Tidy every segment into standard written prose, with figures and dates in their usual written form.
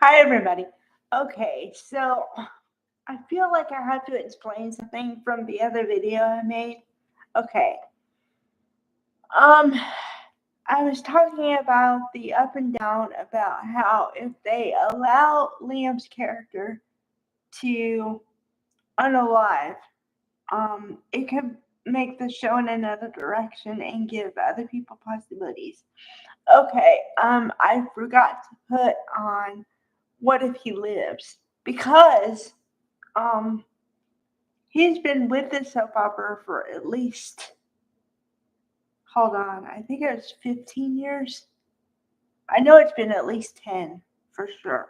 Hi, everybody. Okay, so I feel like I have to explain something from the other video I made. Okay, um, I was talking about the up and down about how if they allow Liam's character to unalive, it could make the show in another direction and give other people possibilities. Okay, I forgot to put on what if he lives because um he's been with the soap opera for at least, hold on, I think it was 15 years. I know it's been at least 10 for sure.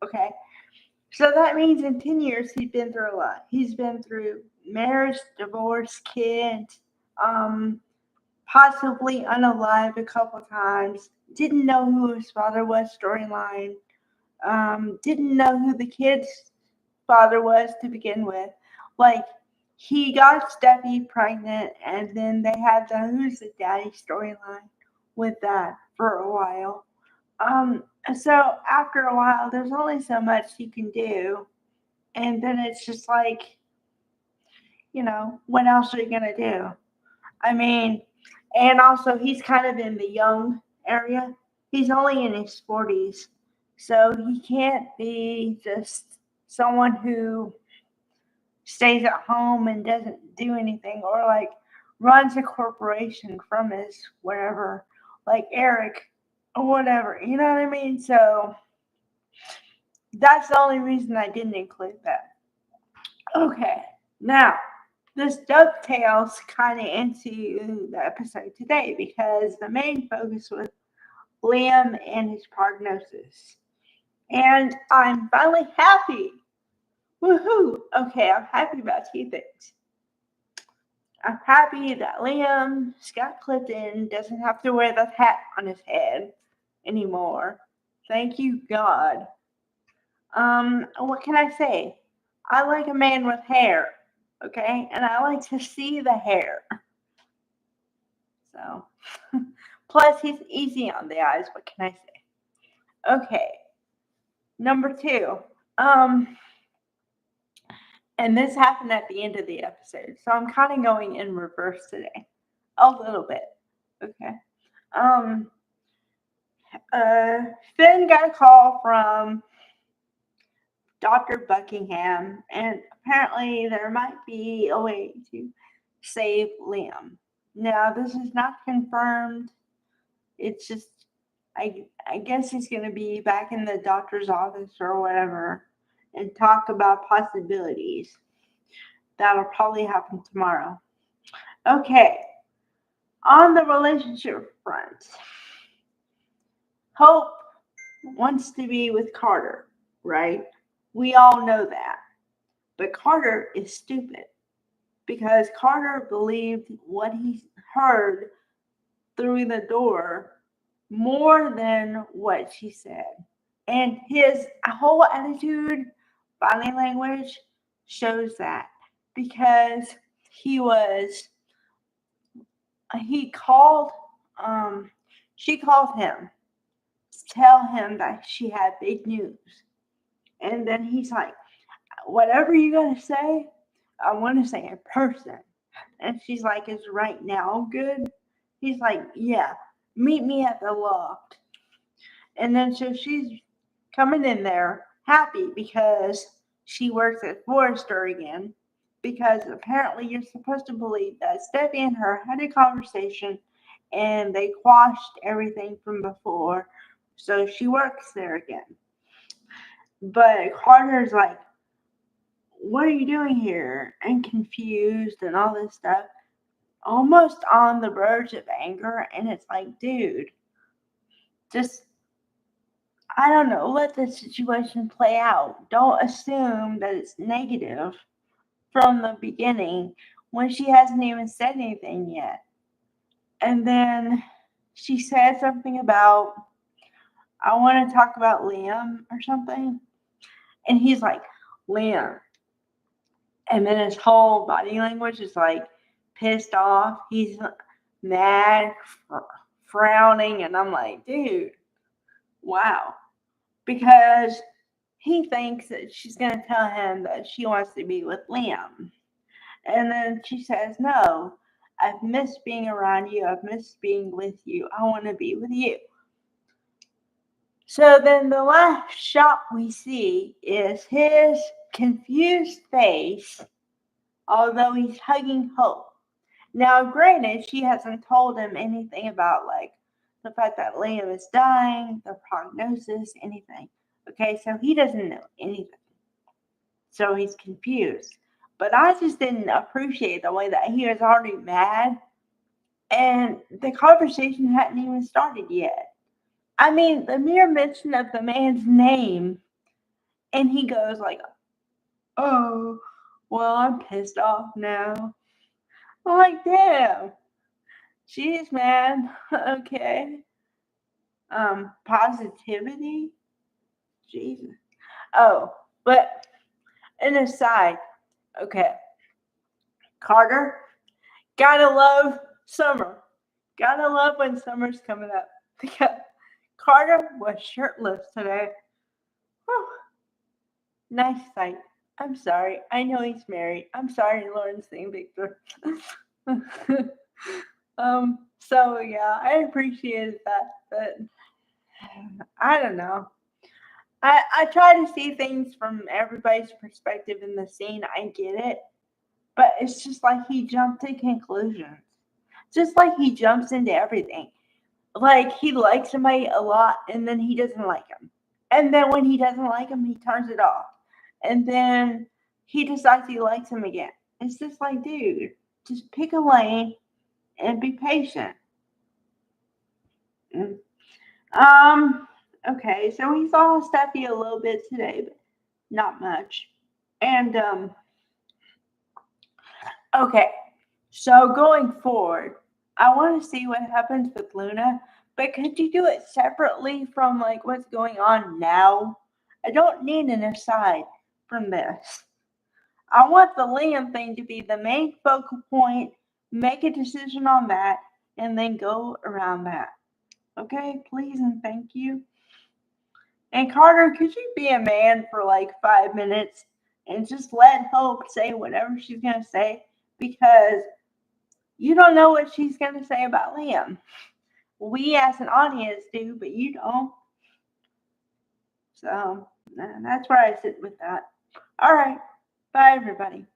Okay. So that means in 10 years, he's been through a lot. He's been through marriage, divorce, kids, um, possibly unalive a couple times, didn't know who his father was, storyline, didn't know who the kid's father was to begin with. Like, he got Steffi pregnant, and then they had the Who's the Daddy storyline with that for a while. So after a while, there's only so much you can do, and then it's just like, what else are you gonna do? I mean, and also he's kind of in the young area. He's only in his 40s, so he can't be just someone who stays at home and doesn't do anything or like runs a corporation from his wherever, like Eric or whatever. You know what I mean? So that's the only reason I didn't include that. Okay, now this dovetails kind of into the episode today because the main focus was Liam and his prognosis. And I'm finally happy. Woohoo! Okay, I'm happy about two things. I'm happy that Liam Scott Clifton doesn't have to wear that hat on his head anymore. Thank you, God. What can I say? I like a man with hair, okay? And I like to see the hair. So, plus he's easy on the eyes. What can I say? Okay, number two. Um, and this happened at the end of the episode, so I'm kind of going in reverse today, a little bit. Okay. Um, Finn got a call from Dr. Buckingham, and apparently there might be a way to save Liam. Now, this is not confirmed. It's just, I guess he's going to be back in the doctor's office or whatever and talk about possibilities. That'll probably happen tomorrow. Okay, on the relationship front, Hope wants to be with Carter, right? We all know that. But Carter is stupid because Carter believed what he heard through the door more than what she said. And his whole attitude, body language shows that because he was, he called, um, she called him to tell him that she had big news. And then he's like, whatever you gotta say, I want to say in person. And she's like, is right now good? He's like, yeah, meet me at the loft. And then so she's coming in there happy because she works at Forrester again. Because apparently you're supposed to believe that Steffi and her had a conversation and they quashed everything from before. So she works there again. But Carter's like, what are you doing here? And confused and all this stuff. Almost on the verge of anger. And it's like, dude, just, I don't know, let the situation play out. Don't assume that it's negative from the beginning when she hasn't even said anything yet. And then she said something about, I want to talk about Liam or something. And he's like, Liam. And then his whole body language is like pissed off. He's mad, frowning. And I'm like, dude, wow. Because he thinks that she's going to tell him that she wants to be with Liam. And then she says, no, I've missed being around you. I've missed being with you. I want to be with you. So then the last shot we see is his confused face, although he's hugging Hope. Now, granted, she hasn't told him anything about, like, the fact that Liam is dying, the prognosis, anything. Okay, so he doesn't know anything. So he's confused. But I just didn't appreciate the way that he was already mad, and the conversation hadn't even started yet. I mean, the mere mention of the man's name, and he goes like, oh, well, I'm pissed off now. I'm like, damn. Jeez, man. Okay. Positivity? Jesus. Oh, but an aside. Okay. Carter, gotta love summer. Gotta love when summer's coming up. Carter was shirtless today. Whew. Nice sight. I'm sorry. I know he's married. I'm sorry, Lauren St. Victor. So yeah, I appreciated that, but I don't know. I try to see things from everybody's perspective in the scene. I get it. But it's just like he jumped to conclusions. Just like he jumps into everything. Like he likes somebody a lot and then he doesn't like him. And then when he doesn't like him, he turns it off. And then he decides he likes him again. It's just like, dude, just pick a lane and be patient. Okay, so we saw Steffi a little bit today, but not much. And okay, so going forward, I want to see what happens with Luna, but could you do it separately from like what's going on now? I don't need an aside from this. I want the Liam thing to be the main focal point, make a decision on that, and then go around that. Okay, please and thank you. And Carter, could you be a man for like 5 minutes and just let Hope say whatever she's going to say? Because you don't know what she's going to say about Liam. We as an audience do, but you don't. So that's where I sit with that. All right. Bye, everybody.